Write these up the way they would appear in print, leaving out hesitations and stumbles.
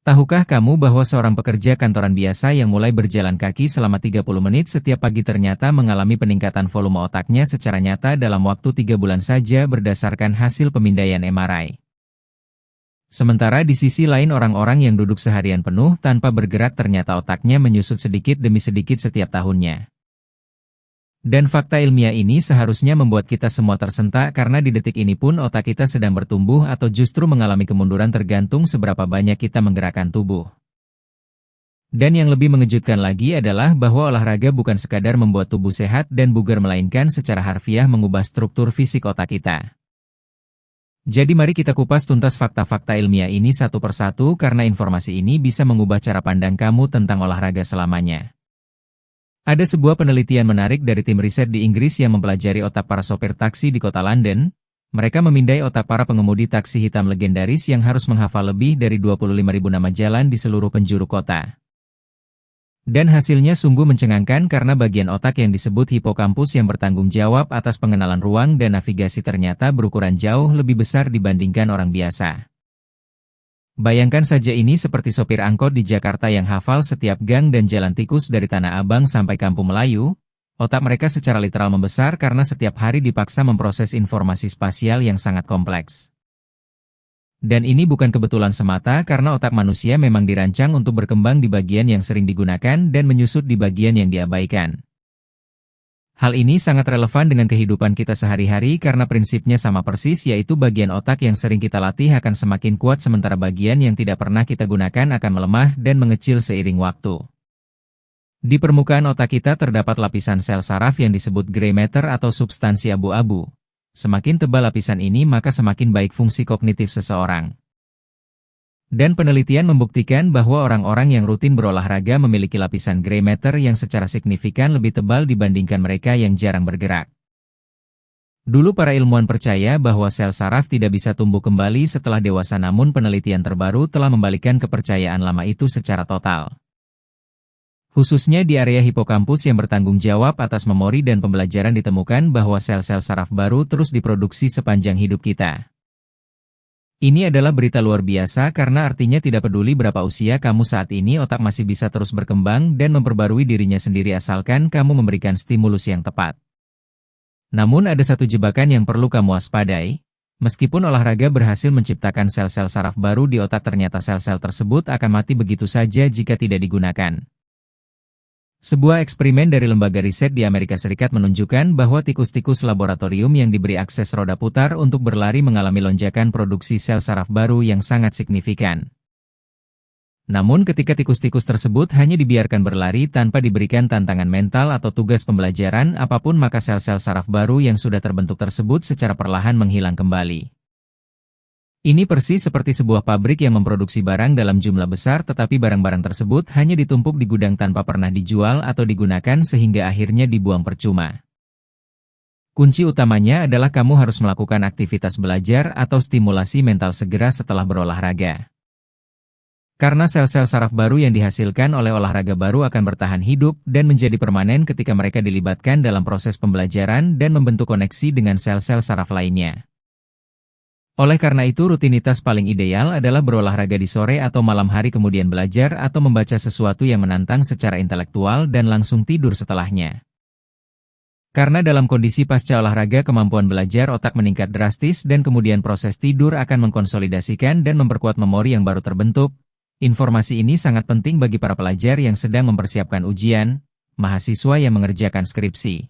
Tahukah kamu bahwa seorang pekerja kantoran biasa yang mulai berjalan kaki selama 30 menit setiap pagi ternyata mengalami peningkatan volume otaknya secara nyata dalam waktu 3 bulan saja berdasarkan hasil pemindaian MRI. Sementara di sisi lain orang-orang yang duduk seharian penuh tanpa bergerak ternyata otaknya menyusut sedikit demi sedikit setiap tahunnya. Dan fakta ilmiah ini seharusnya membuat kita semua tersentak karena di detik ini pun otak kita sedang bertumbuh atau justru mengalami kemunduran tergantung seberapa banyak kita menggerakkan tubuh. Dan yang lebih mengejutkan lagi adalah bahwa olahraga bukan sekadar membuat tubuh sehat dan bugar melainkan secara harfiah mengubah struktur fisik otak kita. Jadi mari kita kupas tuntas fakta-fakta ilmiah ini satu persatu karena informasi ini bisa mengubah cara pandang kamu tentang olahraga selamanya. Ada sebuah penelitian menarik dari tim riset di Inggris yang mempelajari otak para sopir taksi di kota London. Mereka memindai otak para pengemudi taksi hitam legendaris yang harus menghafal lebih dari 25.000 nama jalan di seluruh penjuru kota. Dan hasilnya sungguh mencengangkan karena bagian otak yang disebut hipokampus yang bertanggung jawab atas pengenalan ruang dan navigasi ternyata berukuran jauh lebih besar dibandingkan orang biasa. Bayangkan saja ini seperti sopir angkot di Jakarta yang hafal setiap gang dan jalan tikus dari Tanah Abang sampai Kampung Melayu. Otak mereka secara literal membesar karena setiap hari dipaksa memproses informasi spasial yang sangat kompleks. Dan ini bukan kebetulan semata karena otak manusia memang dirancang untuk berkembang di bagian yang sering digunakan dan menyusut di bagian yang diabaikan. Hal ini sangat relevan dengan kehidupan kita sehari-hari karena prinsipnya sama persis, yaitu bagian otak yang sering kita latih akan semakin kuat sementara bagian yang tidak pernah kita gunakan akan melemah dan mengecil seiring waktu. Di permukaan otak kita terdapat lapisan sel saraf yang disebut gray matter atau substansi abu-abu. Semakin tebal lapisan ini maka semakin baik fungsi kognitif seseorang. Dan penelitian membuktikan bahwa orang-orang yang rutin berolahraga memiliki lapisan gray matter yang secara signifikan lebih tebal dibandingkan mereka yang jarang bergerak. Dulu para ilmuwan percaya bahwa sel saraf tidak bisa tumbuh kembali setelah dewasa, namun penelitian terbaru telah membalikkan kepercayaan lama itu secara total. Khususnya di area hipokampus yang bertanggung jawab atas memori dan pembelajaran ditemukan bahwa sel-sel saraf baru terus diproduksi sepanjang hidup kita. Ini adalah berita luar biasa karena artinya tidak peduli berapa usia kamu saat ini, otak masih bisa terus berkembang dan memperbarui dirinya sendiri asalkan kamu memberikan stimulus yang tepat. Namun ada satu jebakan yang perlu kamu waspadai. Meskipun olahraga berhasil menciptakan sel-sel saraf baru di otak, ternyata sel-sel tersebut akan mati begitu saja jika tidak digunakan. Sebuah eksperimen dari lembaga riset di Amerika Serikat menunjukkan bahwa tikus-tikus laboratorium yang diberi akses roda putar untuk berlari mengalami lonjakan produksi sel saraf baru yang sangat signifikan. Namun ketika tikus-tikus tersebut hanya dibiarkan berlari tanpa diberikan tantangan mental atau tugas pembelajaran apapun, maka sel-sel saraf baru yang sudah terbentuk tersebut secara perlahan menghilang kembali. Ini persis seperti sebuah pabrik yang memproduksi barang dalam jumlah besar tetapi barang-barang tersebut hanya ditumpuk di gudang tanpa pernah dijual atau digunakan sehingga akhirnya dibuang percuma. Kunci utamanya adalah kamu harus melakukan aktivitas belajar atau stimulasi mental segera setelah berolahraga. Karena sel-sel saraf baru yang dihasilkan oleh olahraga baru akan bertahan hidup dan menjadi permanen ketika mereka dilibatkan dalam proses pembelajaran dan membentuk koneksi dengan sel-sel saraf lainnya. Oleh karena itu rutinitas paling ideal adalah berolahraga di sore atau malam hari, kemudian belajar atau membaca sesuatu yang menantang secara intelektual dan langsung tidur setelahnya. Karena dalam kondisi pasca olahraga kemampuan belajar otak meningkat drastis dan kemudian proses tidur akan mengkonsolidasikan dan memperkuat memori yang baru terbentuk. Informasi ini sangat penting bagi para pelajar yang sedang mempersiapkan ujian, mahasiswa yang mengerjakan skripsi,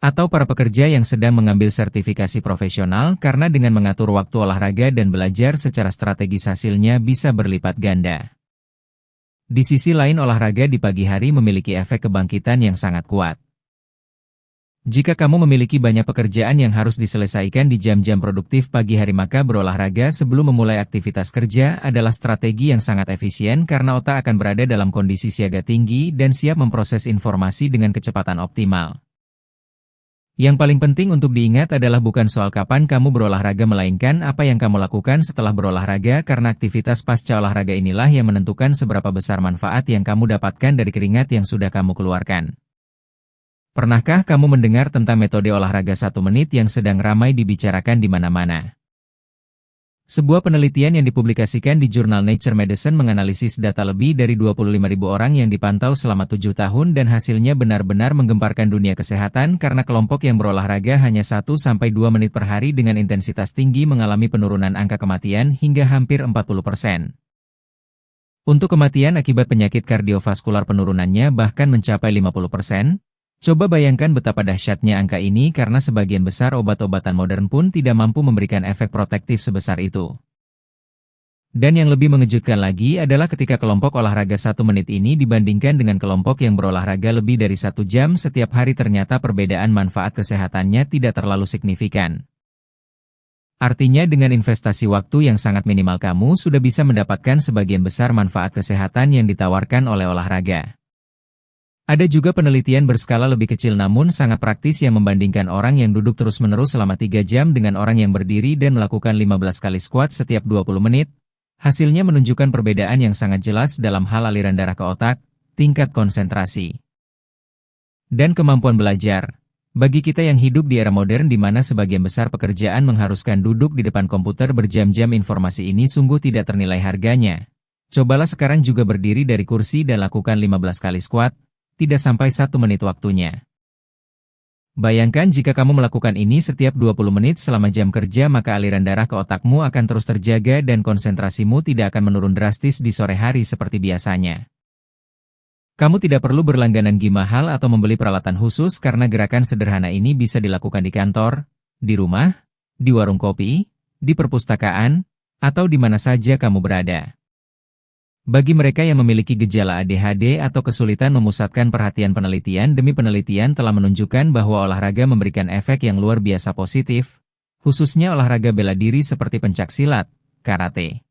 atau para pekerja yang sedang mengambil sertifikasi profesional, karena dengan mengatur waktu olahraga dan belajar secara strategis hasilnya bisa berlipat ganda. Di sisi lain, olahraga di pagi hari memiliki efek kebangkitan yang sangat kuat. Jika kamu memiliki banyak pekerjaan yang harus diselesaikan di jam-jam produktif pagi hari, maka berolahraga sebelum memulai aktivitas kerja adalah strategi yang sangat efisien karena otak akan berada dalam kondisi siaga tinggi dan siap memproses informasi dengan kecepatan optimal. Yang paling penting untuk diingat adalah bukan soal kapan kamu berolahraga, melainkan apa yang kamu lakukan setelah berolahraga, karena aktivitas pasca olahraga inilah yang menentukan seberapa besar manfaat yang kamu dapatkan dari keringat yang sudah kamu keluarkan. Pernahkah kamu mendengar tentang metode olahraga 1 menit yang sedang ramai dibicarakan di mana-mana? Sebuah penelitian yang dipublikasikan di jurnal Nature Medicine menganalisis data lebih dari 25.000 orang yang dipantau selama 7 tahun dan hasilnya benar-benar menggemparkan dunia kesehatan karena kelompok yang berolahraga hanya 1-2 menit per hari dengan intensitas tinggi mengalami penurunan angka kematian hingga hampir 40%. Untuk kematian akibat penyakit kardiovaskular penurunannya bahkan mencapai 50%. Coba bayangkan betapa dahsyatnya angka ini karena sebagian besar obat-obatan modern pun tidak mampu memberikan efek protektif sebesar itu. Dan yang lebih mengejutkan lagi adalah ketika kelompok olahraga 1 menit ini dibandingkan dengan kelompok yang berolahraga lebih dari 1 jam setiap hari ternyata perbedaan manfaat kesehatannya tidak terlalu signifikan. Artinya dengan investasi waktu yang sangat minimal kamu sudah bisa mendapatkan sebagian besar manfaat kesehatan yang ditawarkan oleh olahraga. Ada juga penelitian berskala lebih kecil namun sangat praktis yang membandingkan orang yang duduk terus-menerus selama 3 jam dengan orang yang berdiri dan melakukan 15 kali squat setiap 20 menit. Hasilnya menunjukkan perbedaan yang sangat jelas dalam hal aliran darah ke otak, tingkat konsentrasi, dan kemampuan belajar. Bagi kita yang hidup di era modern di mana sebagian besar pekerjaan mengharuskan duduk di depan komputer berjam-jam, informasi ini sungguh tidak ternilai harganya. Cobalah sekarang juga berdiri dari kursi dan lakukan 15 kali squat. Tidak sampai 1 menit waktunya. Bayangkan jika kamu melakukan ini setiap 20 menit selama jam kerja maka aliran darah ke otakmu akan terus terjaga dan konsentrasimu tidak akan menurun drastis di sore hari seperti biasanya. Kamu tidak perlu berlangganan gym mahal atau membeli peralatan khusus karena gerakan sederhana ini bisa dilakukan di kantor, di rumah, di warung kopi, di perpustakaan, atau di mana saja kamu berada. Bagi mereka yang memiliki gejala ADHD atau kesulitan memusatkan perhatian, penelitian demi penelitian telah menunjukkan bahwa olahraga memberikan efek yang luar biasa positif, khususnya olahraga bela diri seperti pencaksilat, karate,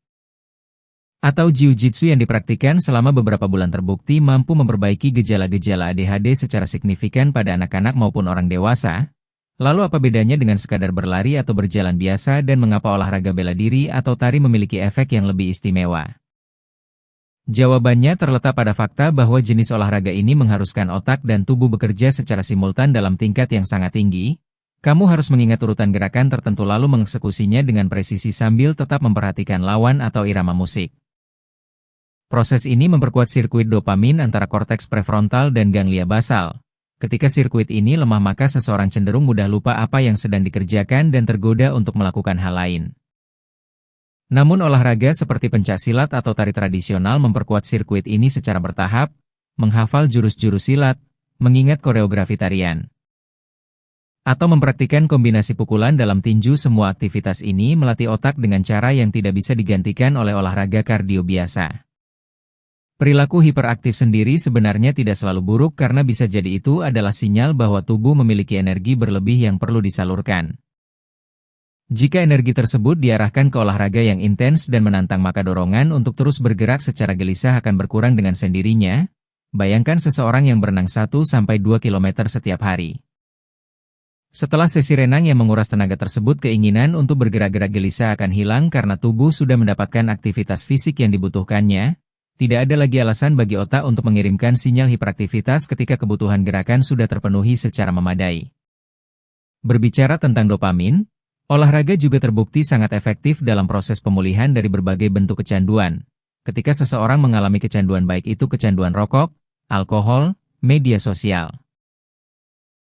atau jiu-jitsu yang dipraktikkan selama beberapa bulan terbukti mampu memperbaiki gejala-gejala ADHD secara signifikan pada anak-anak maupun orang dewasa. Lalu apa bedanya dengan sekadar berlari atau berjalan biasa dan mengapa olahraga bela diri atau tari memiliki efek yang lebih istimewa? Jawabannya terletak pada fakta bahwa jenis olahraga ini mengharuskan otak dan tubuh bekerja secara simultan dalam tingkat yang sangat tinggi. Kamu harus mengingat urutan gerakan tertentu lalu mengeksekusinya dengan presisi sambil tetap memperhatikan lawan atau irama musik. Proses ini memperkuat sirkuit dopamin antara korteks prefrontal dan ganglia basal. Ketika sirkuit ini lemah maka seseorang cenderung mudah lupa apa yang sedang dikerjakan dan tergoda untuk melakukan hal lain. Namun olahraga seperti pencaksilat atau tari tradisional memperkuat sirkuit ini secara bertahap, menghafal jurus-jurus silat, mengingat koreografi tarian, atau mempraktikkan kombinasi pukulan dalam tinju. Semua aktivitas ini melatih otak dengan cara yang tidak bisa digantikan oleh olahraga kardio biasa. Perilaku hiperaktif sendiri sebenarnya tidak selalu buruk karena bisa jadi itu adalah sinyal bahwa tubuh memiliki energi berlebih yang perlu disalurkan. Jika energi tersebut diarahkan ke olahraga yang intens dan menantang maka dorongan untuk terus bergerak secara gelisah akan berkurang dengan sendirinya. Bayangkan seseorang yang berenang 1-2 km setiap hari. Setelah sesi renang yang menguras tenaga tersebut, keinginan untuk bergerak-gerak gelisah akan hilang karena tubuh sudah mendapatkan aktivitas fisik yang dibutuhkannya. Tidak ada lagi alasan bagi otak untuk mengirimkan sinyal hiperaktivitas ketika kebutuhan gerakan sudah terpenuhi secara memadai. Berbicara tentang dopamin, olahraga juga terbukti sangat efektif dalam proses pemulihan dari berbagai bentuk kecanduan. Ketika seseorang mengalami kecanduan baik itu kecanduan rokok, alkohol, media sosial,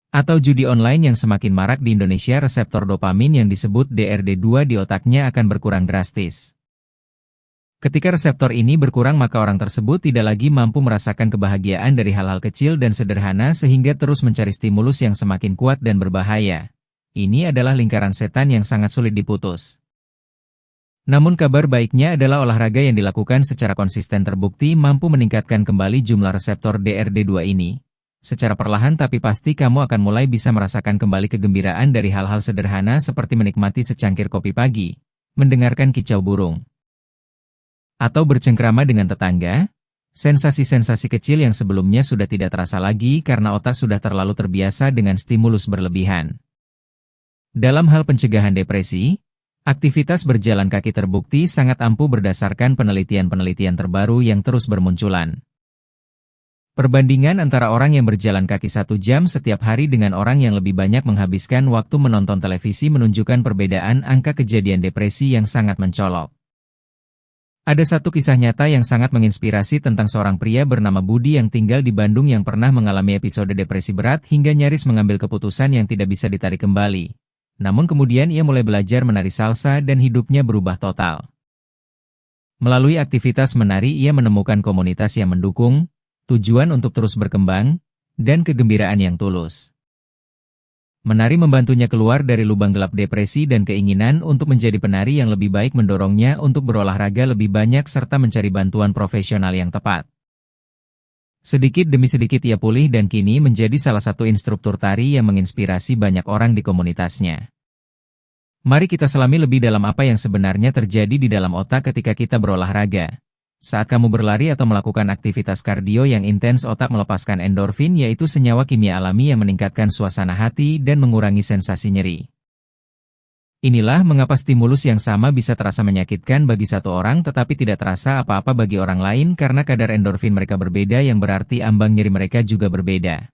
atau judi online yang semakin marak di Indonesia, reseptor dopamin yang disebut DRD2 di otaknya akan berkurang drastis. Ketika reseptor ini berkurang maka orang tersebut tidak lagi mampu merasakan kebahagiaan dari hal-hal kecil dan sederhana sehingga terus mencari stimulus yang semakin kuat dan berbahaya. Ini adalah lingkaran setan yang sangat sulit diputus. Namun kabar baiknya adalah olahraga yang dilakukan secara konsisten terbukti mampu meningkatkan kembali jumlah reseptor DRD2 ini. Secara perlahan tapi pasti kamu akan mulai bisa merasakan kembali kegembiraan dari hal-hal sederhana seperti menikmati secangkir kopi pagi, mendengarkan kicau burung, atau bercengkrama dengan tetangga. Sensasi-sensasi kecil yang sebelumnya sudah tidak terasa lagi karena otak sudah terlalu terbiasa dengan stimulus berlebihan. Dalam hal pencegahan depresi, aktivitas berjalan kaki terbukti sangat ampuh berdasarkan penelitian-penelitian terbaru yang terus bermunculan. Perbandingan antara orang yang berjalan kaki 1 jam setiap hari dengan orang yang lebih banyak menghabiskan waktu menonton televisi menunjukkan perbedaan angka kejadian depresi yang sangat mencolok. Ada satu kisah nyata yang sangat menginspirasi tentang seorang pria bernama Budi yang tinggal di Bandung yang pernah mengalami episode depresi berat hingga nyaris mengambil keputusan yang tidak bisa ditarik kembali. Namun kemudian ia mulai belajar menari salsa dan hidupnya berubah total. Melalui aktivitas menari ia menemukan komunitas yang mendukung, tujuan untuk terus berkembang, dan kegembiraan yang tulus. Menari membantunya keluar dari lubang gelap depresi dan keinginan untuk menjadi penari yang lebih baik mendorongnya untuk berolahraga lebih banyak serta mencari bantuan profesional yang tepat. Sedikit demi sedikit ia pulih dan kini menjadi salah satu instruktur tari yang menginspirasi banyak orang di komunitasnya. Mari kita selami lebih dalam apa yang sebenarnya terjadi di dalam otak ketika kita berolahraga. Saat kamu berlari atau melakukan aktivitas kardio yang intens, otak melepaskan endorfin, yaitu senyawa kimia alami yang meningkatkan suasana hati dan mengurangi sensasi nyeri. Inilah mengapa stimulus yang sama bisa terasa menyakitkan bagi satu orang tetapi tidak terasa apa-apa bagi orang lain karena kadar endorfin mereka berbeda yang berarti ambang nyeri mereka juga berbeda.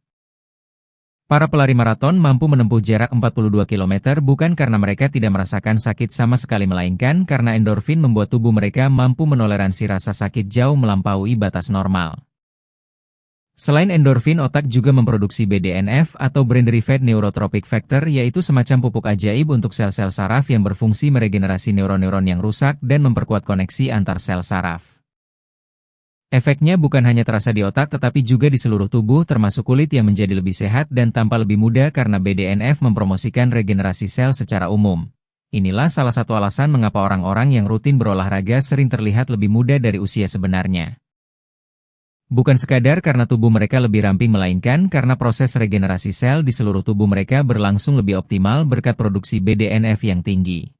Para pelari maraton mampu menempuh jarak 42 km bukan karena mereka tidak merasakan sakit sama sekali melainkan karena endorfin membuat tubuh mereka mampu menoleransi rasa sakit jauh melampaui batas normal. Selain endorfin, otak juga memproduksi BDNF atau Brain Derived Neurotrophic Factor, yaitu semacam pupuk ajaib untuk sel-sel saraf yang berfungsi meregenerasi neuron-neuron yang rusak dan memperkuat koneksi antar sel saraf. Efeknya bukan hanya terasa di otak tetapi juga di seluruh tubuh termasuk kulit yang menjadi lebih sehat dan tampak lebih muda karena BDNF mempromosikan regenerasi sel secara umum. Inilah salah satu alasan mengapa orang-orang yang rutin berolahraga sering terlihat lebih muda dari usia sebenarnya. Bukan sekadar karena tubuh mereka lebih ramping melainkan karena proses regenerasi sel di seluruh tubuh mereka berlangsung lebih optimal berkat produksi BDNF yang tinggi.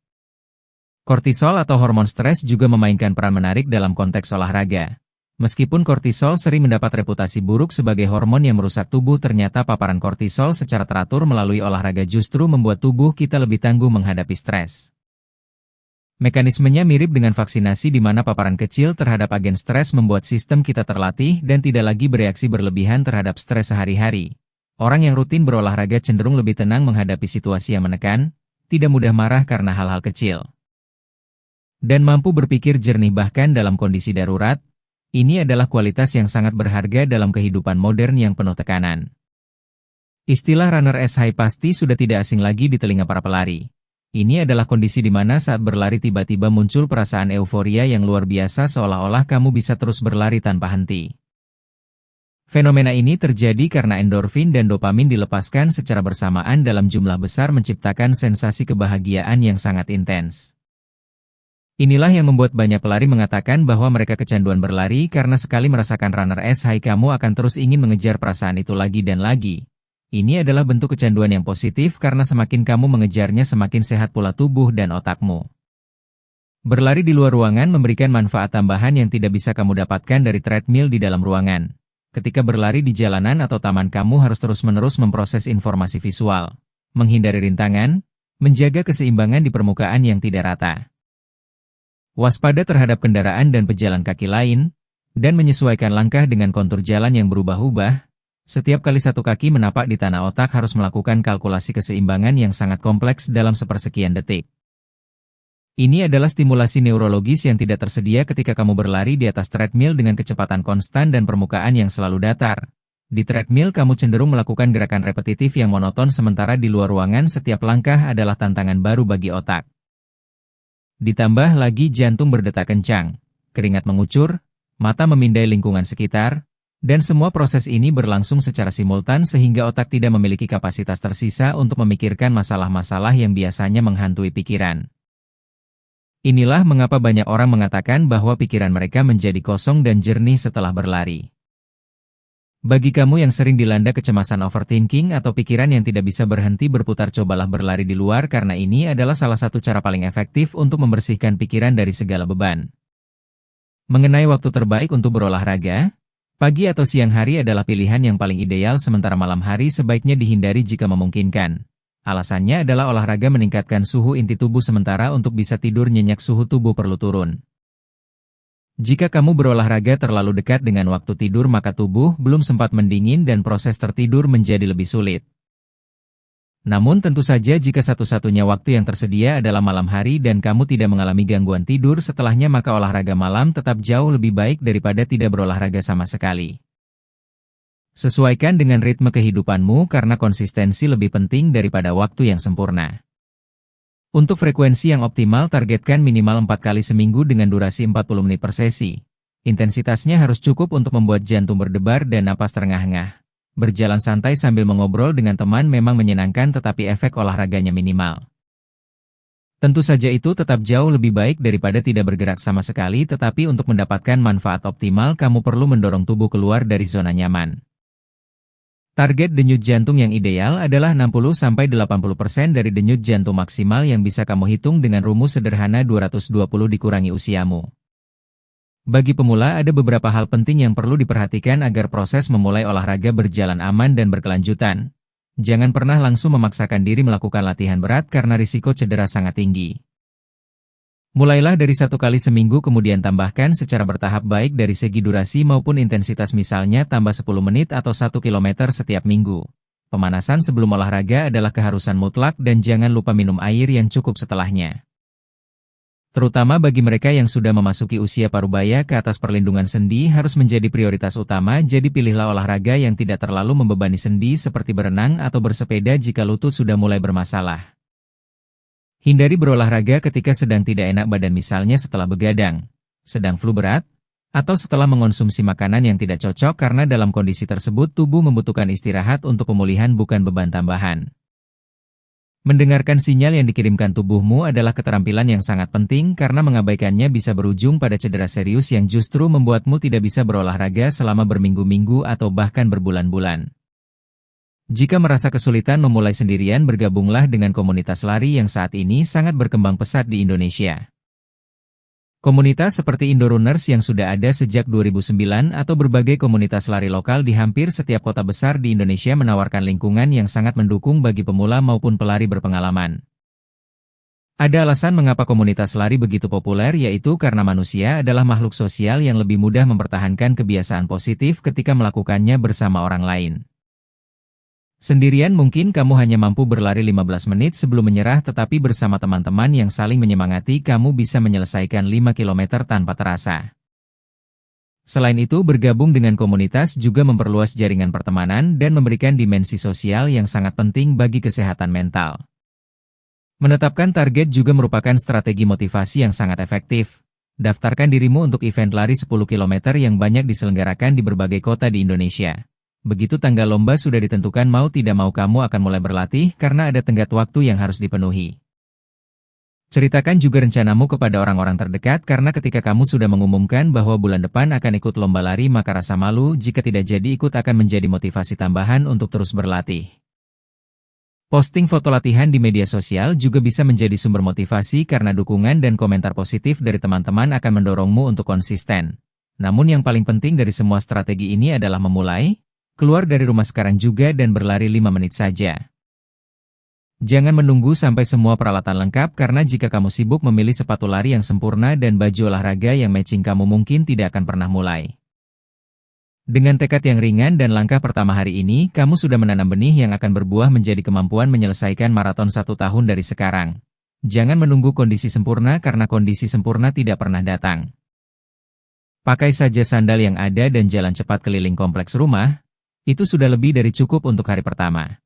Kortisol atau hormon stres juga memainkan peran menarik dalam konteks olahraga. Meskipun kortisol sering mendapat reputasi buruk sebagai hormon yang merusak tubuh, ternyata paparan kortisol secara teratur melalui olahraga justru membuat tubuh kita lebih tangguh menghadapi stres. Mekanismenya mirip dengan vaksinasi di mana paparan kecil terhadap agen stres membuat sistem kita terlatih dan tidak lagi bereaksi berlebihan terhadap stres sehari-hari. Orang yang rutin berolahraga cenderung lebih tenang menghadapi situasi yang menekan, tidak mudah marah karena hal-hal kecil, dan mampu berpikir jernih bahkan dalam kondisi darurat. Ini adalah kualitas yang sangat berharga dalam kehidupan modern yang penuh tekanan. Istilah runner as high pasti sudah tidak asing lagi di telinga para pelari. Ini adalah kondisi di mana saat berlari tiba-tiba muncul perasaan euforia yang luar biasa seolah-olah kamu bisa terus berlari tanpa henti. Fenomena ini terjadi karena endorfin dan dopamin dilepaskan secara bersamaan dalam jumlah besar menciptakan sensasi kebahagiaan yang sangat intens. Inilah yang membuat banyak pelari mengatakan bahwa mereka kecanduan berlari karena sekali merasakan runner as high kamu akan terus ingin mengejar perasaan itu lagi dan lagi. Ini adalah bentuk kecanduan yang positif karena semakin kamu mengejarnya semakin sehat pula tubuh dan otakmu. Berlari di luar ruangan memberikan manfaat tambahan yang tidak bisa kamu dapatkan dari treadmill di dalam ruangan. Ketika berlari di jalanan atau taman kamu harus terus-menerus memproses informasi visual, menghindari rintangan, menjaga keseimbangan di permukaan yang tidak rata, waspada terhadap kendaraan dan pejalan kaki lain, dan menyesuaikan langkah dengan kontur jalan yang berubah-ubah. Setiap kali satu kaki menapak di tanah, otak harus melakukan kalkulasi keseimbangan yang sangat kompleks dalam sepersekian detik. Ini adalah stimulasi neurologis yang tidak tersedia ketika kamu berlari di atas treadmill dengan kecepatan konstan dan permukaan yang selalu datar. Di treadmill kamu cenderung melakukan gerakan repetitif yang monoton sementara di luar ruangan setiap langkah adalah tantangan baru bagi otak. Ditambah lagi jantung berdetak kencang, keringat mengucur, mata memindai lingkungan sekitar, dan semua proses ini berlangsung secara simultan sehingga otak tidak memiliki kapasitas tersisa untuk memikirkan masalah-masalah yang biasanya menghantui pikiran. Inilah mengapa banyak orang mengatakan bahwa pikiran mereka menjadi kosong dan jernih setelah berlari. Bagi kamu yang sering dilanda kecemasan overthinking atau pikiran yang tidak bisa berhenti berputar, cobalah berlari di luar karena ini adalah salah satu cara paling efektif untuk membersihkan pikiran dari segala beban. Mengenai waktu terbaik untuk berolahraga, pagi atau siang hari adalah pilihan yang paling ideal sementara malam hari sebaiknya dihindari jika memungkinkan. Alasannya adalah olahraga meningkatkan suhu inti tubuh sementara untuk bisa tidur nyenyak suhu tubuh perlu turun. Jika kamu berolahraga terlalu dekat dengan waktu tidur maka tubuh belum sempat mendingin dan proses tertidur menjadi lebih sulit. Namun tentu saja jika satu-satunya waktu yang tersedia adalah malam hari dan kamu tidak mengalami gangguan tidur setelahnya maka olahraga malam tetap jauh lebih baik daripada tidak berolahraga sama sekali. Sesuaikan dengan ritme kehidupanmu karena konsistensi lebih penting daripada waktu yang sempurna. Untuk frekuensi yang optimal targetkan minimal 4 kali seminggu dengan durasi 40 menit per sesi. Intensitasnya harus cukup untuk membuat jantung berdebar dan napas terengah-engah. Berjalan santai sambil mengobrol dengan teman memang menyenangkan tetapi efek olahraganya minimal. Tentu saja itu tetap jauh lebih baik daripada tidak bergerak sama sekali tetapi untuk mendapatkan manfaat optimal kamu perlu mendorong tubuh keluar dari zona nyaman. Target denyut jantung yang ideal adalah 60-80% dari denyut jantung maksimal yang bisa kamu hitung dengan rumus sederhana 220 dikurangi usiamu. Bagi pemula ada beberapa hal penting yang perlu diperhatikan agar proses memulai olahraga berjalan aman dan berkelanjutan. Jangan pernah langsung memaksakan diri melakukan latihan berat karena risiko cedera sangat tinggi. Mulailah dari 1 kali seminggu kemudian tambahkan secara bertahap baik dari segi durasi maupun intensitas misalnya tambah 10 menit atau 1 km setiap minggu. Pemanasan sebelum olahraga adalah keharusan mutlak dan jangan lupa minum air yang cukup setelahnya. Terutama bagi mereka yang sudah memasuki usia parubaya ke atas perlindungan sendi harus menjadi prioritas utama jadi pilihlah olahraga yang tidak terlalu membebani sendi seperti berenang atau bersepeda jika lutut sudah mulai bermasalah. Hindari berolahraga ketika sedang tidak enak badan misalnya setelah begadang, sedang flu berat, atau setelah mengonsumsi makanan yang tidak cocok karena dalam kondisi tersebut tubuh membutuhkan istirahat untuk pemulihan bukan beban tambahan. Mendengarkan sinyal yang dikirimkan tubuhmu adalah keterampilan yang sangat penting karena mengabaikannya bisa berujung pada cedera serius yang justru membuatmu tidak bisa berolahraga selama berminggu-minggu atau bahkan berbulan-bulan. Jika merasa kesulitan memulai sendirian bergabunglah dengan komunitas lari yang saat ini sangat berkembang pesat di Indonesia. Komunitas seperti Indorunners yang sudah ada sejak 2009 atau berbagai komunitas lari lokal di hampir setiap kota besar di Indonesia menawarkan lingkungan yang sangat mendukung bagi pemula maupun pelari berpengalaman. Ada alasan mengapa komunitas lari begitu populer yaitu karena manusia adalah makhluk sosial yang lebih mudah mempertahankan kebiasaan positif ketika melakukannya bersama orang lain. Sendirian mungkin kamu hanya mampu berlari 15 menit sebelum menyerah tetapi bersama teman-teman yang saling menyemangati kamu bisa menyelesaikan 5 km tanpa terasa. Selain itu bergabung dengan komunitas juga memperluas jaringan pertemanan dan memberikan dimensi sosial yang sangat penting bagi kesehatan mental. Menetapkan target juga merupakan strategi motivasi yang sangat efektif. Daftarkan dirimu untuk event lari 10 km yang banyak diselenggarakan di berbagai kota di Indonesia. Begitu tanggal lomba sudah ditentukan mau tidak mau kamu akan mulai berlatih karena ada tenggat waktu yang harus dipenuhi. Ceritakan juga rencanamu kepada orang-orang terdekat karena ketika kamu sudah mengumumkan bahwa bulan depan akan ikut lomba lari maka rasa malu jika tidak jadi ikut akan menjadi motivasi tambahan untuk terus berlatih. Posting foto latihan di media sosial juga bisa menjadi sumber motivasi karena dukungan dan komentar positif dari teman-teman akan mendorongmu untuk konsisten. Namun yang paling penting dari semua strategi ini adalah memulai, keluar dari rumah sekarang juga dan berlari 5 menit saja. Jangan menunggu sampai semua peralatan lengkap karena jika kamu sibuk memilih sepatu lari yang sempurna dan baju olahraga yang matching kamu mungkin tidak akan pernah mulai. Dengan tekad yang ringan dan langkah pertama hari ini, kamu sudah menanam benih yang akan berbuah menjadi kemampuan menyelesaikan maraton 1 tahun dari sekarang. Jangan menunggu kondisi sempurna karena kondisi sempurna tidak pernah datang. Pakai saja sandal yang ada dan jalan cepat keliling kompleks rumah. Itu sudah lebih dari cukup untuk hari pertama.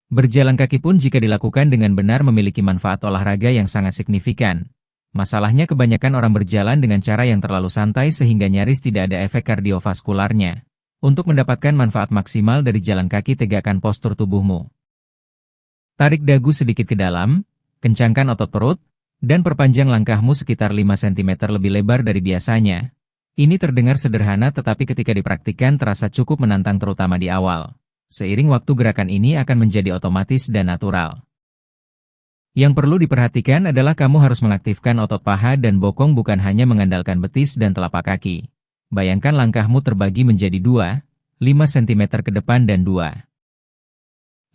Berjalan kaki pun jika dilakukan dengan benar memiliki manfaat olahraga yang sangat signifikan. Masalahnya kebanyakan orang berjalan dengan cara yang terlalu santai sehingga nyaris tidak ada efek kardiovaskularnya. Untuk mendapatkan manfaat maksimal dari jalan kaki tegakkan postur tubuhmu. Tarik dagu sedikit ke dalam, kencangkan otot perut, dan perpanjang langkahmu sekitar 5 cm lebih lebar dari biasanya. Ini terdengar sederhana tetapi ketika dipraktikkan terasa cukup menantang terutama di awal. Seiring waktu gerakan ini akan menjadi otomatis dan natural. Yang perlu diperhatikan adalah kamu harus mengaktifkan otot paha dan bokong bukan hanya mengandalkan betis dan telapak kaki. Bayangkan langkahmu terbagi menjadi 2, 5 cm ke depan dan 2,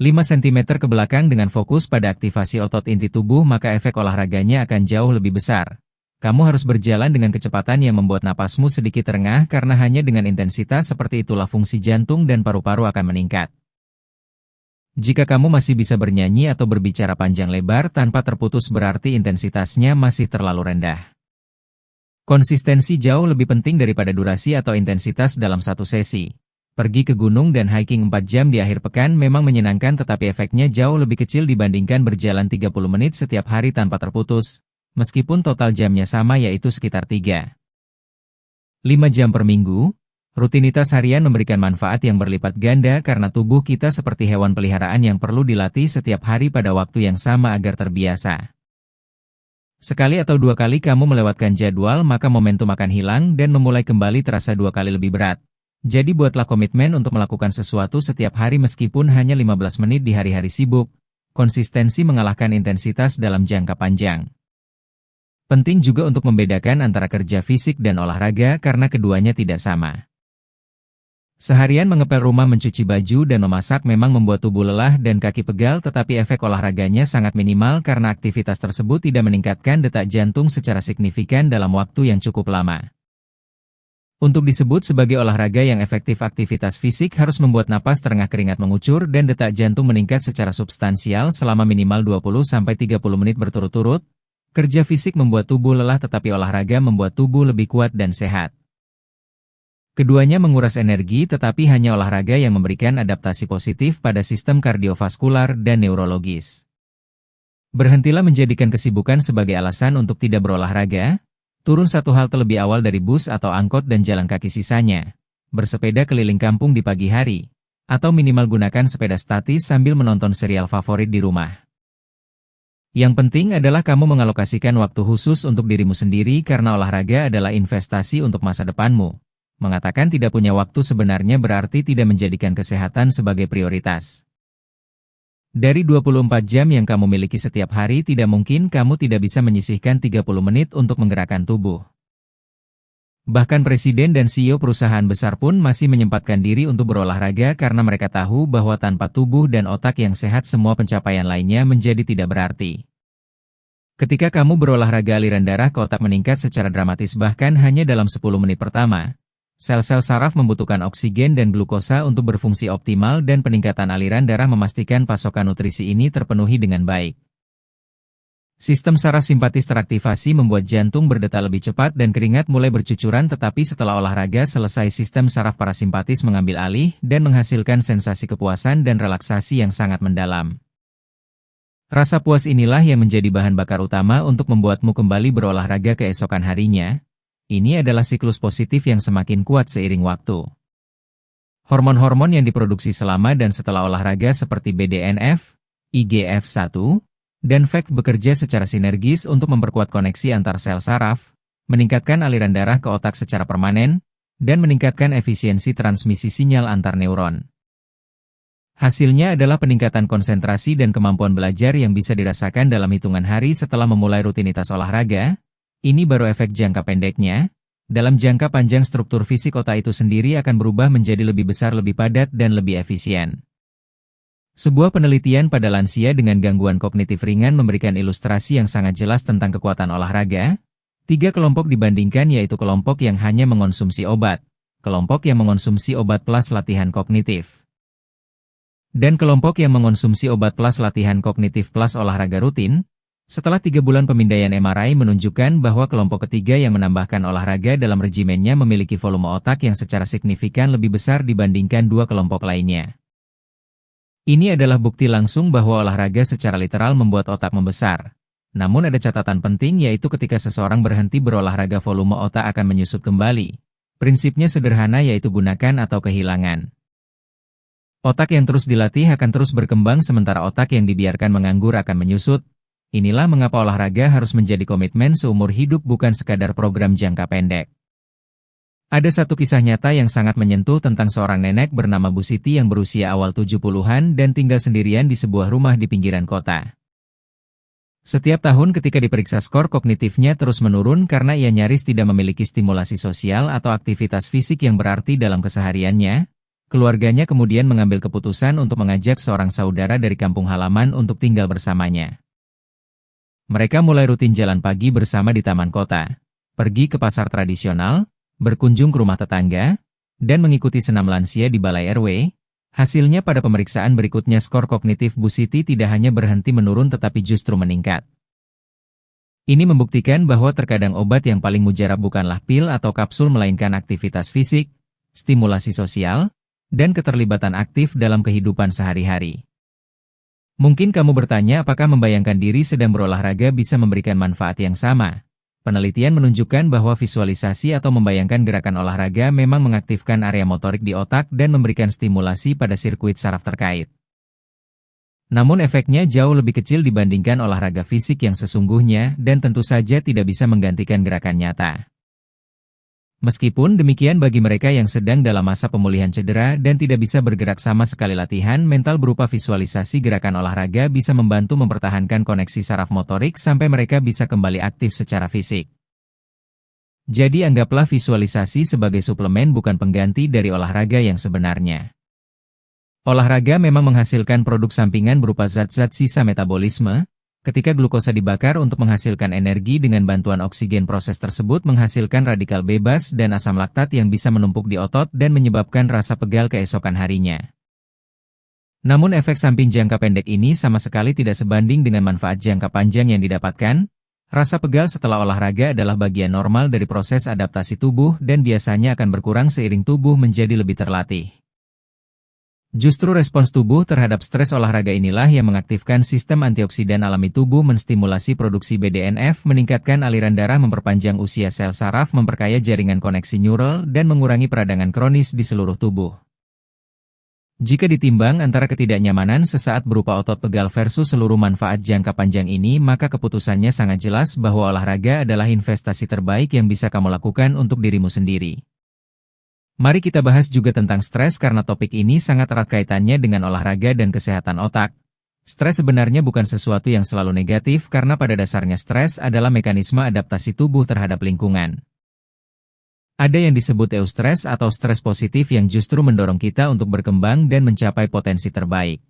5 cm ke belakang dengan fokus pada aktivasi otot inti tubuh maka efek olahraganya akan jauh lebih besar. Kamu harus berjalan dengan kecepatan yang membuat napasmu sedikit terengah karena hanya dengan intensitas seperti itulah fungsi jantung dan paru-paru akan meningkat. Jika kamu masih bisa bernyanyi atau berbicara panjang lebar tanpa terputus berarti intensitasnya masih terlalu rendah. Konsistensi jauh lebih penting daripada durasi atau intensitas dalam satu sesi. Pergi ke gunung dan hiking 4 jam di akhir pekan memang menyenangkan tetapi efeknya jauh lebih kecil dibandingkan berjalan 30 menit setiap hari tanpa terputus. Meskipun total jamnya sama yaitu sekitar 3-5 jam per minggu, rutinitas harian memberikan manfaat yang berlipat ganda karena tubuh kita seperti hewan peliharaan yang perlu dilatih setiap hari pada waktu yang sama agar terbiasa. Sekali atau 2 kali kamu melewatkan jadwal maka momentum akan hilang dan memulai kembali terasa 2 kali lebih berat. Jadi buatlah komitmen untuk melakukan sesuatu setiap hari meskipun hanya 15 menit di hari-hari sibuk. Konsistensi mengalahkan intensitas dalam jangka panjang. Penting juga untuk membedakan antara kerja fisik dan olahraga karena keduanya tidak sama. Seharian mengepel rumah, mencuci baju dan memasak memang membuat tubuh lelah dan kaki pegal tetapi efek olahraganya sangat minimal karena aktivitas tersebut tidak meningkatkan detak jantung secara signifikan dalam waktu yang cukup lama. Untuk disebut sebagai olahraga yang efektif, aktivitas fisik harus membuat napas terengah, keringat mengucur dan detak jantung meningkat secara substansial selama minimal 20-30 menit berturut-turut. Kerja fisik membuat tubuh lelah tetapi olahraga membuat tubuh lebih kuat dan sehat. Keduanya menguras energi tetapi hanya olahraga yang memberikan adaptasi positif pada sistem kardiovaskular dan neurologis. Berhentilah menjadikan kesibukan sebagai alasan untuk tidak berolahraga. Turun satu halte lebih awal dari bus atau angkot dan jalan kaki sisanya. Bersepeda keliling kampung di pagi hari. Atau minimal gunakan sepeda statis sambil menonton serial favorit di rumah. Yang penting adalah kamu mengalokasikan waktu khusus untuk dirimu sendiri karena olahraga adalah investasi untuk masa depanmu. Mengatakan tidak punya waktu sebenarnya berarti tidak menjadikan kesehatan sebagai prioritas. Dari 24 jam yang kamu miliki setiap hari tidak mungkin kamu tidak bisa menyisihkan 30 menit untuk menggerakkan tubuh. Bahkan presiden dan CEO perusahaan besar pun masih menyempatkan diri untuk berolahraga karena mereka tahu bahwa tanpa tubuh dan otak yang sehat semua pencapaian lainnya menjadi tidak berarti. Ketika kamu berolahraga aliran darah ke otak meningkat secara dramatis bahkan hanya dalam 10 menit pertama. Sel-sel saraf membutuhkan oksigen dan glukosa untuk berfungsi optimal dan peningkatan aliran darah memastikan pasokan nutrisi ini terpenuhi dengan baik. Sistem saraf simpatis teraktivasi membuat jantung berdetak lebih cepat dan keringat mulai bercucuran tetapi setelah olahraga selesai sistem saraf parasimpatis mengambil alih dan menghasilkan sensasi kepuasan dan relaksasi yang sangat mendalam. Rasa puas inilah yang menjadi bahan bakar utama untuk membuatmu kembali berolahraga keesokan harinya. Ini adalah siklus positif yang semakin kuat seiring waktu. Hormon-hormon yang diproduksi selama dan setelah olahraga seperti BDNF, IGF-1, dan VEGF bekerja secara sinergis untuk memperkuat koneksi antar sel saraf, meningkatkan aliran darah ke otak secara permanen, dan meningkatkan efisiensi transmisi sinyal antar neuron. Hasilnya adalah peningkatan konsentrasi dan kemampuan belajar yang bisa dirasakan dalam hitungan hari setelah memulai rutinitas olahraga. Ini baru efek jangka pendeknya. Dalam jangka panjang struktur fisik otak itu sendiri akan berubah menjadi lebih besar, lebih padat, dan lebih efisien. Sebuah penelitian pada lansia dengan gangguan kognitif ringan memberikan ilustrasi yang sangat jelas tentang kekuatan olahraga. 3 kelompok dibandingkan yaitu kelompok yang hanya mengonsumsi obat, kelompok yang mengonsumsi obat plus latihan kognitif, dan kelompok yang mengonsumsi obat plus latihan kognitif plus olahraga rutin. Setelah 3 bulan pemindaian MRI menunjukkan bahwa kelompok ketiga yang menambahkan olahraga dalam regimennya memiliki volume otak yang secara signifikan lebih besar dibandingkan 2 kelompok lainnya. Ini adalah bukti langsung bahwa olahraga secara literal membuat otak membesar. Namun ada catatan penting yaitu ketika seseorang berhenti berolahraga volume otak akan menyusut kembali. Prinsipnya sederhana yaitu gunakan atau kehilangan. Otak yang terus dilatih akan terus berkembang sementara otak yang dibiarkan menganggur akan menyusut. Inilah mengapa olahraga harus menjadi komitmen seumur hidup bukan sekadar program jangka pendek. Ada satu kisah nyata yang sangat menyentuh tentang seorang nenek bernama Bu Siti yang berusia awal 70-an dan tinggal sendirian di sebuah rumah di pinggiran kota. Setiap tahun ketika diperiksa skor kognitifnya terus menurun karena ia nyaris tidak memiliki stimulasi sosial atau aktivitas fisik yang berarti dalam kesehariannya. Keluarganya kemudian mengambil keputusan untuk mengajak seorang saudara dari kampung halaman untuk tinggal bersamanya. Mereka mulai rutin jalan pagi bersama di taman kota, pergi ke pasar tradisional, berkunjung ke rumah tetangga, dan mengikuti senam lansia di balai RW. Hasilnya pada pemeriksaan berikutnya skor kognitif Bu Siti tidak hanya berhenti menurun tetapi justru meningkat. Ini membuktikan bahwa terkadang obat yang paling mujarab bukanlah pil atau kapsul melainkan aktivitas fisik, stimulasi sosial, dan keterlibatan aktif dalam kehidupan sehari-hari. Mungkin kamu bertanya apakah membayangkan diri sedang berolahraga bisa memberikan manfaat yang sama? Penelitian menunjukkan bahwa visualisasi atau membayangkan gerakan olahraga memang mengaktifkan area motorik di otak dan memberikan stimulasi pada sirkuit saraf terkait. Namun efeknya jauh lebih kecil dibandingkan olahraga fisik yang sesungguhnya dan tentu saja tidak bisa menggantikan gerakan nyata. Meskipun demikian bagi mereka yang sedang dalam masa pemulihan cedera dan tidak bisa bergerak sama sekali latihan mental berupa visualisasi gerakan olahraga bisa membantu mempertahankan koneksi saraf motorik sampai mereka bisa kembali aktif secara fisik. Jadi anggaplah visualisasi sebagai suplemen bukan pengganti dari olahraga yang sebenarnya. Olahraga memang menghasilkan produk sampingan berupa zat-zat sisa metabolisme. Ketika glukosa dibakar untuk menghasilkan energi dengan bantuan oksigen, proses tersebut menghasilkan radikal bebas dan asam laktat yang bisa menumpuk di otot dan menyebabkan rasa pegal keesokan harinya. Namun efek samping jangka pendek ini sama sekali tidak sebanding dengan manfaat jangka panjang yang didapatkan. Rasa pegal setelah olahraga adalah bagian normal dari proses adaptasi tubuh dan biasanya akan berkurang seiring tubuh menjadi lebih terlatih. Justru respons tubuh terhadap stres olahraga inilah yang mengaktifkan sistem antioksidan alami tubuh, menstimulasi produksi BDNF, meningkatkan aliran darah, memperpanjang usia sel saraf, memperkaya jaringan koneksi neural, dan mengurangi peradangan kronis di seluruh tubuh. Jika ditimbang antara ketidaknyamanan sesaat berupa otot pegal versus seluruh manfaat jangka panjang ini, maka keputusannya sangat jelas bahwa olahraga adalah investasi terbaik yang bisa kamu lakukan untuk dirimu sendiri. Mari kita bahas juga tentang stres karena topik ini sangat erat kaitannya dengan olahraga dan kesehatan otak. Stres sebenarnya bukan sesuatu yang selalu negatif karena pada dasarnya stres adalah mekanisme adaptasi tubuh terhadap lingkungan. Ada yang disebut eustress atau stres positif yang justru mendorong kita untuk berkembang dan mencapai potensi terbaik.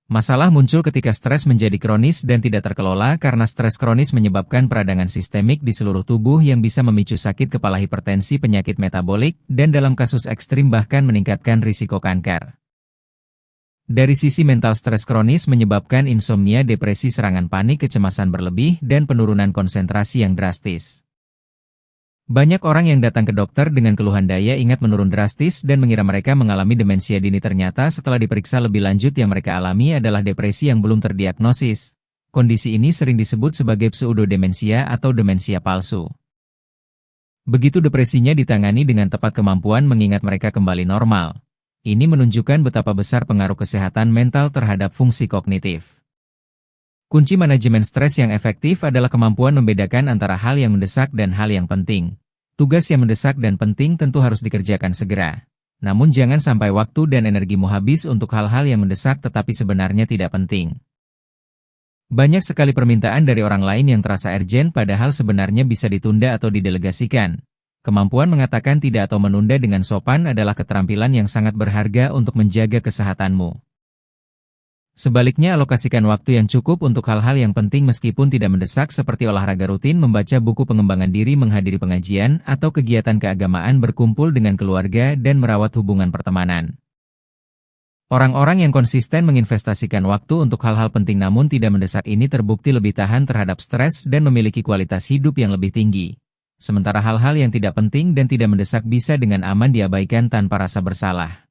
Masalah muncul ketika stres menjadi kronis dan tidak terkelola karena stres kronis menyebabkan peradangan sistemik di seluruh tubuh yang bisa memicu sakit kepala, hipertensi, penyakit metabolik, dan dalam kasus ekstrim bahkan meningkatkan risiko kanker. Dari sisi mental, stres kronis menyebabkan insomnia, depresi, serangan panik, kecemasan berlebih, dan penurunan konsentrasi yang drastis. Banyak orang yang datang ke dokter dengan keluhan daya ingat menurun drastis dan mengira mereka mengalami demensia dini. Ternyata setelah diperiksa lebih lanjut yang mereka alami adalah depresi yang belum terdiagnosis. Kondisi ini sering disebut sebagai pseudodemensia atau demensia palsu. Begitu depresinya ditangani dengan tepat, kemampuan mengingat mereka kembali normal. Ini menunjukkan betapa besar pengaruh kesehatan mental terhadap fungsi kognitif. Kunci manajemen stres yang efektif adalah kemampuan membedakan antara hal yang mendesak dan hal yang penting. Tugas yang mendesak dan penting tentu harus dikerjakan segera. Namun jangan sampai waktu dan energimu habis untuk hal-hal yang mendesak tetapi sebenarnya tidak penting. Banyak sekali permintaan dari orang lain yang terasa urgent padahal sebenarnya bisa ditunda atau didelegasikan. Kemampuan mengatakan tidak atau menunda dengan sopan adalah keterampilan yang sangat berharga untuk menjaga kesehatanmu. Sebaliknya, alokasikan waktu yang cukup untuk hal-hal yang penting meskipun tidak mendesak seperti olahraga rutin, membaca buku pengembangan diri, menghadiri pengajian, atau kegiatan keagamaan, berkumpul dengan keluarga, dan merawat hubungan pertemanan. Orang-orang yang konsisten menginvestasikan waktu untuk hal-hal penting namun tidak mendesak ini terbukti lebih tahan terhadap stres dan memiliki kualitas hidup yang lebih tinggi. Sementara hal-hal yang tidak penting dan tidak mendesak bisa dengan aman diabaikan tanpa rasa bersalah.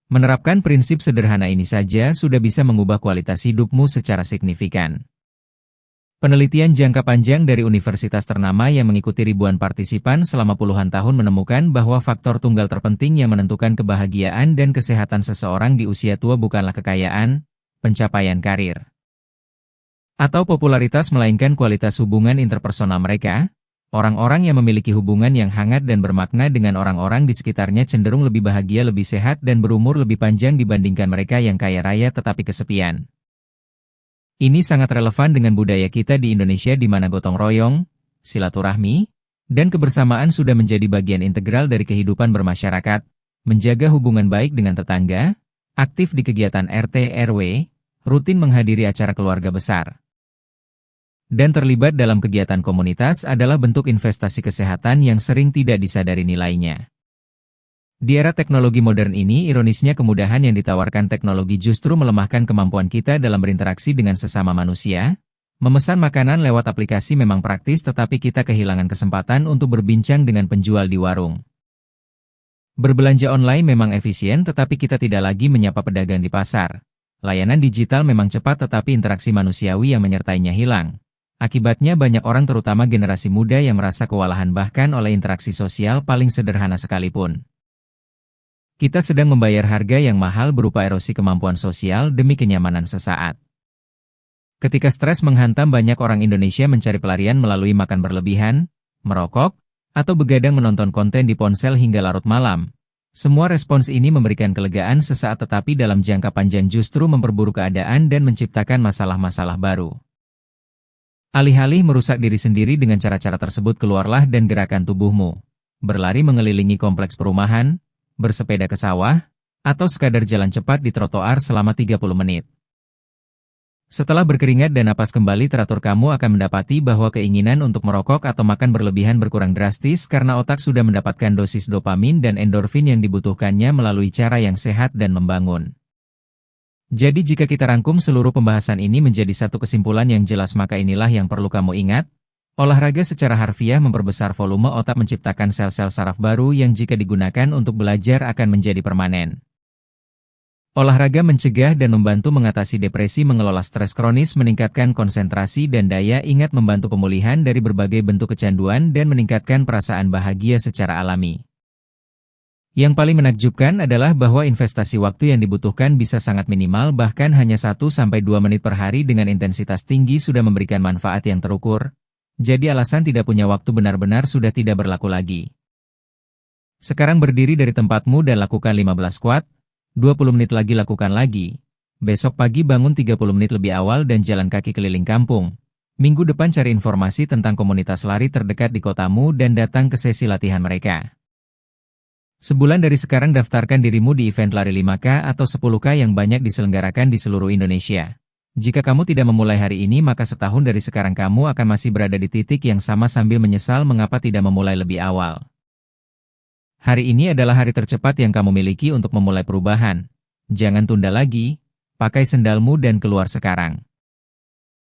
Menerapkan prinsip sederhana ini saja sudah bisa mengubah kualitas hidupmu secara signifikan. Penelitian jangka panjang dari universitas ternama yang mengikuti ribuan partisipan selama puluhan tahun menemukan bahwa faktor tunggal terpenting yang menentukan kebahagiaan dan kesehatan seseorang di usia tua bukanlah kekayaan, pencapaian karir, atau popularitas, melainkan kualitas hubungan interpersonal mereka. Orang-orang yang memiliki hubungan yang hangat dan bermakna dengan orang-orang di sekitarnya cenderung lebih bahagia, lebih sehat, dan berumur lebih panjang dibandingkan mereka yang kaya raya tetapi kesepian. Ini sangat relevan dengan budaya kita di Indonesia di mana gotong royong, silaturahmi, dan kebersamaan sudah menjadi bagian integral dari kehidupan bermasyarakat, menjaga hubungan baik dengan tetangga, aktif di kegiatan RT RW, rutin menghadiri acara keluarga besar. dan terlibat dalam kegiatan komunitas adalah bentuk investasi kesehatan yang sering tidak disadari nilainya. Di era teknologi modern ini, ironisnya kemudahan yang ditawarkan teknologi justru melemahkan kemampuan kita dalam berinteraksi dengan sesama manusia. Memesan makanan lewat aplikasi memang praktis, tetapi kita kehilangan kesempatan untuk berbincang dengan penjual di warung. Berbelanja online memang efisien, tetapi kita tidak lagi menyapa pedagang di pasar. Layanan digital memang cepat, tetapi interaksi manusiawi yang menyertainya hilang. Akibatnya banyak orang, terutama generasi muda, yang merasa kewalahan bahkan oleh interaksi sosial paling sederhana sekalipun. Kita sedang membayar harga yang mahal berupa erosi kemampuan sosial demi kenyamanan sesaat. Ketika stres menghantam, banyak orang Indonesia mencari pelarian melalui makan berlebihan, merokok, atau begadang menonton konten di ponsel hingga larut malam. Semua respons ini memberikan kelegaan sesaat, tetapi dalam jangka panjang justru memperburuk keadaan dan menciptakan masalah-masalah baru. Alih-alih merusak diri sendiri dengan cara-cara tersebut, keluarlah dan gerakan tubuhmu. Berlari mengelilingi kompleks perumahan, bersepeda ke sawah, atau sekadar jalan cepat di trotoar selama 30 menit. Setelah berkeringat dan napas kembali teratur, kamu akan mendapati bahwa keinginan untuk merokok atau makan berlebihan berkurang drastis karena otak sudah mendapatkan dosis dopamin dan endorfin yang dibutuhkannya melalui cara yang sehat dan membangun. Jadi jika kita rangkum seluruh pembahasan ini menjadi satu kesimpulan yang jelas, maka inilah yang perlu kamu ingat. Olahraga secara harfiah memperbesar volume otak, menciptakan sel-sel saraf baru yang jika digunakan untuk belajar akan menjadi permanen. Olahraga mencegah dan membantu mengatasi depresi, mengelola stres kronis, meningkatkan konsentrasi dan daya ingat, membantu pemulihan dari berbagai bentuk kecanduan, dan meningkatkan perasaan bahagia secara alami. Yang paling menakjubkan adalah bahwa investasi waktu yang dibutuhkan bisa sangat minimal, bahkan hanya 1-2 menit per hari dengan intensitas tinggi sudah memberikan manfaat yang terukur. Jadi alasan tidak punya waktu benar-benar sudah tidak berlaku lagi. Sekarang berdiri dari tempatmu dan lakukan 15 squat. 20 menit lagi lakukan lagi. Besok pagi bangun 30 menit lebih awal dan jalan kaki keliling kampung. Minggu depan cari informasi tentang komunitas lari terdekat di kotamu dan datang ke sesi latihan mereka. Sebulan dari sekarang daftarkan dirimu di event lari 5K atau 10K yang banyak diselenggarakan di seluruh Indonesia. Jika kamu tidak memulai hari ini, maka setahun dari sekarang kamu akan masih berada di titik yang sama sambil menyesal mengapa tidak memulai lebih awal. Hari ini adalah hari tercepat yang kamu miliki untuk memulai perubahan. Jangan tunda lagi, pakai sendalmu dan keluar sekarang.